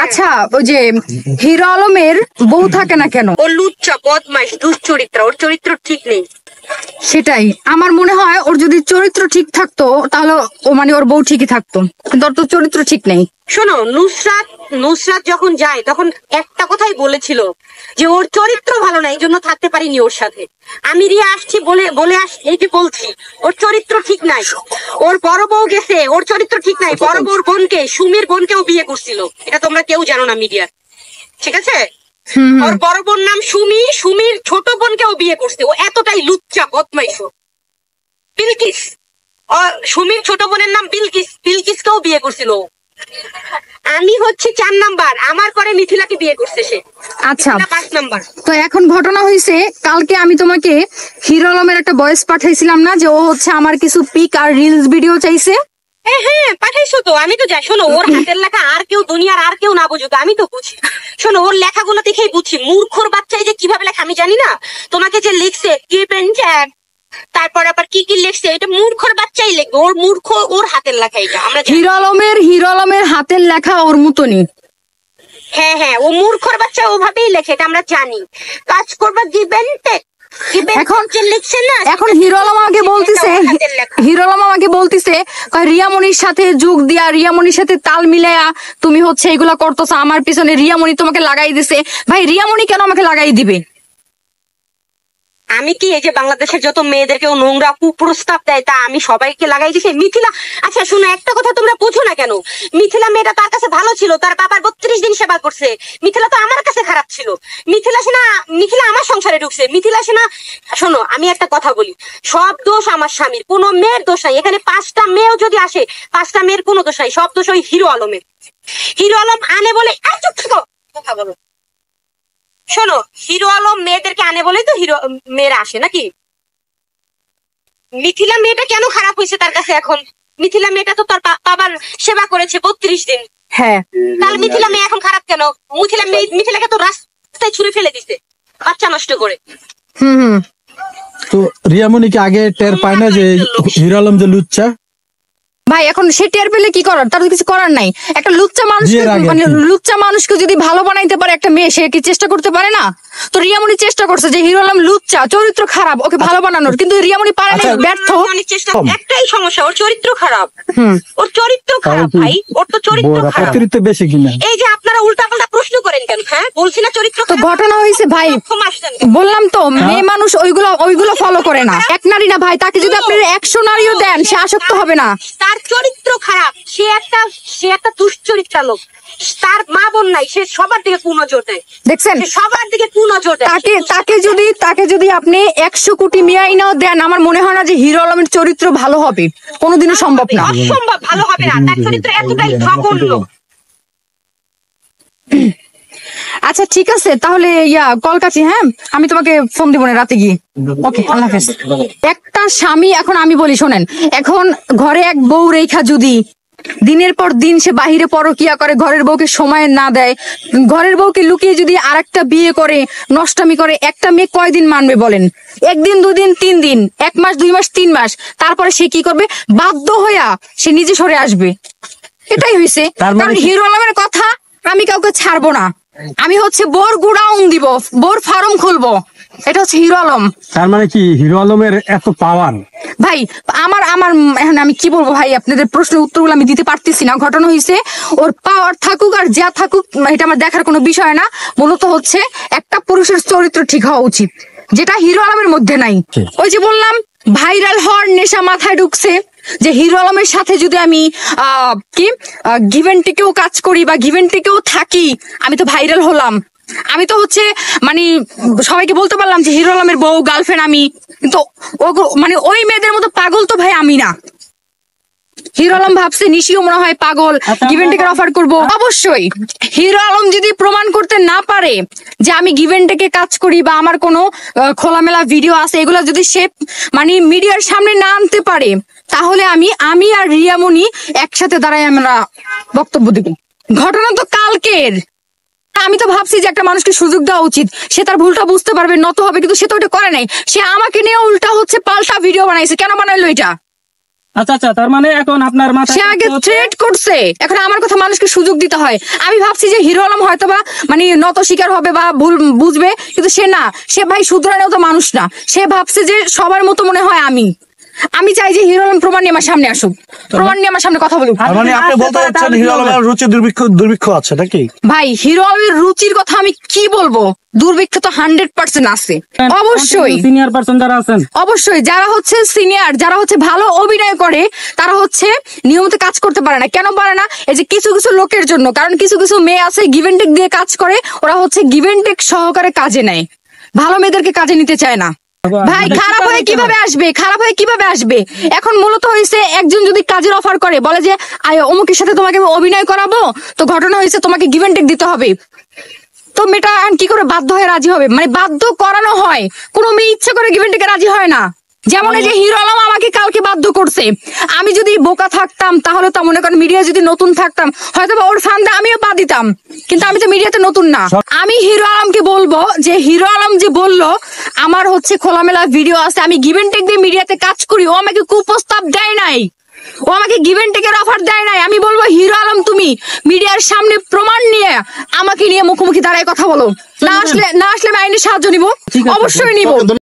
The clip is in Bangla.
আচ্ছা, ওই যে হিরো আলমের বউ থাকে না কেন? ও লুচ্চা, বদমাইশ, দুশ্চরিত্র, ওর চরিত্র ঠিক নেই। সেটাই আমার মনে হয়, ওর যদি চরিত্র ঠিক থাকতো তাহলে ও মানে ওর বউ ঠিকই থাকতো, কিন্তু ওর তো চরিত্র ঠিক নেই। শোনো, নুসরাত যখন যায় তখন একটা কথাই বলেছিল যে ওর চরিত্র ভালো না, এই জন্য থাকতে পারিনি ওর সাথে। আমি রিয়া আসছি বলে এই যে বলছি, ওর চরিত্র ঠিক নাই। ওর বড় বউ গেছে, ওর চরিত্র ঠিক নাই। বড় বউর বোনকে, সুমির বোনকেও বিয়ে করছিল, এটা তোমরা কেউ জানো না মিডিয়ার, ঠিক আছে? ওর বড় বোন নাম সুমি, সুমির ছোট বোনকেও বিয়ে করছে। ও এতটাই লুচ্চা, বদমাইশ। বিলকিস, সুমির ছোট বোনের নাম বিলকিস, বিলকিসকেও বিয়ে করছিল। আমি হচ্ছে 4 নাম্বার, আমার পরে মিথিলাকে বিয়ে করছে সে। আচ্ছা, 5 নাম্বার। তো এখন ঘটনা হয়েছে, কালকে আমি তোমাকে হিরো আলমের একটা ভয়েস পাঠাইছিলাম না, যে ও হচ্ছে আমার কিছু পিক আর রিলস ভিডিও চাইছে। হ্যাঁ পাঠাইছো তো, আমি তো যাই। শোনো, ওর হাতের লেখা আর কেউ দুনিয়ার আর কেউ না বুঝুক, আমি তো বুঝি। শোনো, ওর লেখাগুলো দেখেই বুঝি। মূর্খর বাচ্চাই যে কিভাবে লেখা আমি জানি না। তোমাকে যে লিখছে তারপর আবার কি কি লিখছে, এটা মূর্খর বাচ্চাই লিখবে। ওর মূর্খ, ওর হাতের লেখা এটা আমরা। হিরো আলমের হাতের লেখা ওর মতনই। হ্যাঁ, ও মূর্খর বাচ্চা, ওভাবেই লেখে, এটা আমরা জানি। কাজ করবা গিভেন টেক। এখন হিরো আলম আমাকে বলতিছে রিয়ামনির সাথে যোগ দিয়া, রিয়ামনির সাথে তাল মিলাইয়া তুমি হচ্ছে এগুলা করতেছো, আমার পিছনে রিয়ামনি তোমাকে লাগাই দিছে। ভাই, রিয়ামনি কেন আমাকে লাগাই দিবে? আমি কি এই যে বাংলাদেশের যত মেয়েদেরকে ও নোংরা কুপ্রস্তাব দেয় তা আমি সবাইকে লাগাই দিছি? মিথিলা, আচ্ছা শোনো, একটা কথা তোমরা বুঝো না কেন? মিথিলা মেয়েটা তার কাছে ভালো ছিল, তার বাবার 32 দিন সেবা করছে। মিথিলা তো আমার কাছে খারাপ ছিল। মিথিলা আমার সংসারে ঢুকছে। মিথিলা শোনো, আমি একটা কথা বলি, সব দোষ আমার স্বামীর, কোনো মেয়ের দোষ নাই। এখানে 5টা মেয়েও যদি আসে, 5টা মেয়ের কোনো দোষ নাই, সব দোষ ওই হিরো আলমের। হিরো আলম আনে বলে কথা বলো। শোনো, হিরো আলম মেয়েদেরকে আনে বলেই তো মেয়েরা আসে নাকি? মিথিলা মেয়েটা কেন খারাপ হয়েছে তার কাছে এখন? মিথিলা মেয়েটা তো তার বাবার সেবা করেছে 32 দিন। হ্যাঁ, তাহলে মিথিলা মেয়ে এখন খারাপ কেন? মিথিলাকে তো রাস্তায় ছুঁড়ে ফেলে দিছে বাচ্চা নষ্ট করে। তো রিয়ামনিকে আগে টের পায় না যে হিরো আলম যে লুচ্চা? ভাই, এখন সে টের পেলে কি করার? তার কিছু করার নাই। একটা লুচ্চা মানুষকে যদি ভালো বানাইতে পারে একটা মেয়ে, সে কি চেষ্টা করতে পারে না? তো রিয়ামনি চেষ্টা করছে যে হিরো আলম লুচ্চা, চরিত্র খারাপ, ওকে ভালো বানানোর, কিন্তু রিয়ামনি পারে না, ব্যর্থ। একটাই সমস্যা, ওর চরিত্র খারাপ। ওর চরিত্র খারাপ ভাই, ওর তো চরিত্র খারাপ। বেশি কিনা? এই যে আপনারা উল্টাপাল্টা প্রশ্ন করেন কেন? হ্যাঁ, বলছি না চরিত্র তো ঘটনা হয়েছে ভাই, বললাম তো, মেয়ে মানুষ ওইগুলো ফলো করে না। এক নারী না ভাই, তাকে যদি আপনি 100 নারীও দেন, সে আসক্ত হবে না। তার চরিত্র খারাপ, সে একটা দুশ্চরিত্র লোক। তার মা বোন নাই, সে সবার দিকে কুনজর দেয়। দেখছেন, সবার দিকে কুনজর দেয়। তাকে যদি আপনি 100 কোটি মেয়াইনাও দেন, আমার মনে হয় না যে হিরো আলমের চরিত্র ভালো হবে। কোনোদিনও সম্ভব না, অসম্ভব ভালো হবে না। তার চরিত্র এতটাই জঘন্য। আচ্ছা ঠিক আছে, তাহলে কল কাছি। হ্যাঁ, আমি তোমাকে ফোন দিব না রাতে গিয়ে। ওকে, আল্লাহ হাফেজ। একটা স্বামী, এখন আমি বলি শোনেন, এখন ঘরে এক বউ রেখা যদি দিনের পর দিন সে বাহিরে পরকিয়া করে, ঘরের বউকে সময় না দেয়, ঘরের বউকে লুকিয়ে যদি আরেকটা বিয়ে করে, নষ্টামি করে, একটা মেয়ে কয়দিন মানবে বলেন? 1 দিন 2 দিন 3 দিন, 1 মাস 2 মাস 3 মাস, তারপরে সে কি করবে? বাধ্য হইয়া সে নিজে সরে আসবে। এটাই হয়েছে। কারণ হিরো আলমের কথা আমি কাউকে ছাড়বো না। আমি হচ্ছে বোর গুড়াউন দিব, বোর ফার্ম খুলবো। এটা হচ্ছে হিরো আলম। তার মানে কি হিরো আলমের এত পাওয়ার? ভাই, আমার এখন আমি কি বলবো ভাই, আপনাদের প্রশ্নের উত্তরগুলো আমি দিতে পারতেছি না। ঘটনা হয়েছে, ওর পাওয়ার থাকুক আর যা থাকুক, এটা আমার দেখার কোনো বিষয় না। মূলত হচ্ছে একটা পুরুষের চরিত্র ঠিক হওয়া উচিত, যেটা হিরো আলমের মধ্যে নাই। ওই যে বললাম, ভাইরাল হওয়ার নেশা মাথায় ঢুকছে, যে হিরো আলমের সাথে যদি আমি গিভেন্টিকেও কাজ করি বা গিভেন্টিকেও থাকি, আমি তো ভাইরাল হলাম। আমি তো হচ্ছে মানে সবাইকে বলতে পারলাম যে হিরো আলমের বউ, গার্লফ্রেন্ড আমি। কিন্তু মানে ওই মেয়েদের মতো পাগল তো ভাই আমি না। হিরো আলম ভাবছে নিশিও মনে হয় পাগল, গিভেন্টেকের অফার করব। অবশ্যই হিরো আলম যদি প্রমাণ করতে না পারে যে আমি গিভেন্টেকে কাজ করি বা আমার কোনো খোলামেলা ভিডিও আছে, এগুলো যদি সে মানে মিডিয়ার সামনে না আনতে পারে, তাহলে আমি আর রিয়ামনি একসাথে দাঁড়াই, আমরা বক্তব্য দিব। ঘটনা তো কালকের। আমি তো ভাবছি যে একটা মানুষকে সুযোগ দেওয়া উচিত, সে তার ভুলটা বুঝতে পারবে, নত হবে, কিন্তু সে তো ওটা করে নাই। সে আমাকে নিয়ে উল্টা হচ্ছে পাল্টা ভিডিও বানাইছে। কেন বানাইলো এটা? আচ্ছা আচ্ছা, তার মানে এখন আপনার মাথায় সে আগে থ্রেট করছে, এখন আমার কথা মানুষকে সুযোগ দিতে হয়। আমি ভাবছি যে হিরো আলম হয়তো বা মানে নত শিকার হবে বা ভুল বুঝবে, কিন্তু সে না, সে ভাই শুধরানোও তো মানুষ না। সে ভাবছে যে সবার মতো মনে হয় আমি চাই যে হিরো আলম প্রমাণ নিয়ে আমার সামনে আসুক, প্রমাণ নিয়ে আমার সামনে কথা বলুক। তার মানে আপনি বলতে চাচ্ছেন হিরো আলমের রুচি দুর্ভিক্ষ আছে নাকি? ভাই হিরো আলমের রুচির কথা আমি কি বলবো, দুর্ভিক্ষ তো 100% আছে। অবশ্যই সিনিয়র পারসন যারা আছেন, অবশ্যই যারা হচ্ছে সিনিয়র, যারা হচ্ছে ভালো অভিনয় করে, তারা হচ্ছে নিয়মিত কাজ করতে পারে না। কেন পারে না? এই যে কিছু কিছু লোকের জন্য। কারণ কিছু কিছু মেয়ে আছে গিভ এন্ড টেক দিয়ে কাজ করে, ওরা হচ্ছে গিভ এন্ড টেক সহকারে কাজে নেয়, ভালো মেয়েদেরকে কাজে নিতে চায় না। ভাই খারাপ হয়ে কিভাবে আসবে, খারাপ হয়ে কিভাবে আসবে? এখন মূলত হয়েছে একজন যদি কাজের অফার করে, বলে যে অমুকের সাথে তোমাকে আমি অভিনয় করাবো, তো ঘটনা হয়েছে তোমাকে গিভ এন্ড টেক দিতে হবে, তো মেয়েটা কি করে বাধ্য হয়ে রাজি হবে? মানে বাধ্য করানো হয়, কোনো মেয়ে ইচ্ছা করে গিভ এন্ড টেকে রাজি হয় না। যেমন এই যে হিরো আলম আমাকে কালকে বাধ্য করছে। আমি যদি বোকা থাকতাম, তাহলে তো মনে করেন মিডিয়া যদি নতুন থাকতাম, হয়তো বা ওর ফান্দে আমিও পা দিতাম, কিন্তু আমি তো মিডিয়াতে নতুন না। আমি হিরো আলমকে বলবো যে হিরো আলম যে বললো আমার হচ্ছে খোলামেলা ভিডিও আছে, আমি গিভ এন্ড টেক দিয়ে মিডিয়াতে কাজ করি, ও আমাকে কুপ্রস্তাব দেয় নাই, ও আমাকে গিভ এন্ড টেকের অফার দেয় নাই। আমি বলবো হিরো আলম তুমি মিডিয়ার সামনে প্রমাণ নিয়ে আমাকে নিয়ে মুখোমুখি দাঁড়ায় কথা বলো। না আসলে আমি আইনের সাহায্য নিব, অবশ্যই নিব।